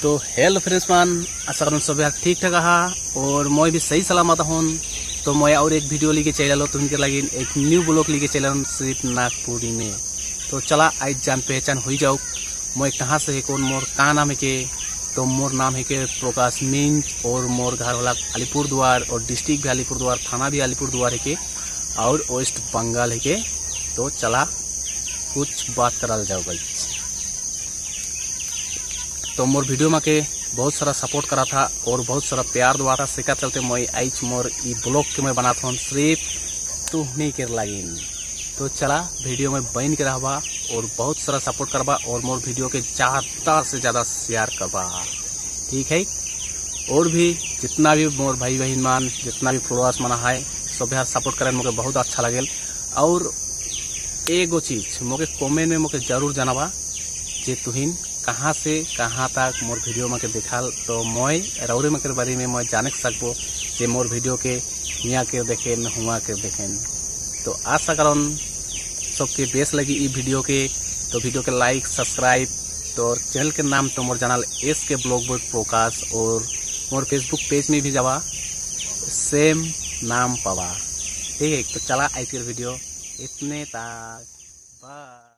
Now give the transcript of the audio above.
तो hello friends मान आशा करूँ सब यार ठीक ठाक हा और मैं भी सही सलामत हूँ। तो मैं और एक वीडियो लेके चलो तुम्हें लगी एक न्यू ब्लॉग लेके चल सिर्फ नागपुरी में। तो चला आज जान पहचान हो जाओ मैं कहाँ से है कौन मोर कहाँ नाम है के। तो मोर नाम है के प्रकाश मिंज और मोर घर वाला अलीपुर द्वार और डिस्ट्रिक्ट भी अलीपुर द्वार थाना भी अलीपुर द्वार है के और वेस्ट बंगाल है के। तो चला कुछ बात करा जाओ भाई। तो मोर वीडियो में के बहुत सारा सपोर्ट करा था और बहुत सारा प्यार दुआ था सिखा चलते मैं आज मोर ई ब्लॉग के मैं बनाता हूँ सिर्फ तू नहीं कर लगिन। तो चला वीडियो में बन के रहबा और बहुत सारा सपोर्ट करबा और मोर वीडियो के ज़्यादा से ज़्यादा शेयर करबा, ठीक है। और भी जितना भी मोर भाई बहन मान जितना भी फॉलोअर्स मना है सब यार सपोर्ट करें मुझे बहुत अच्छा लगे। और एगो चीज़ मुझे कमेंट में मुझे जरूर जानवा जे तुहिन कहाँ से कहाँ तक मोर वीडियो में के दिखाल। तो मैं रौरे में के बारे में मैं जाने सकबो जे मोर वीडियो के यहाँ के देखें हुआ के देखें। तो आशा करन सबके बेस लगी ई वीडियो के। तो वीडियो के लाइक सब्सक्राइब तो चैनल के नाम तो मोर जानल एस के ब्लॉग बोर्ड प्रकाश और मोर फेसबुक पेज में भी जावा सेम नाम पावा, ठीक है। तो चला आई वीडियो इतने तक बाय।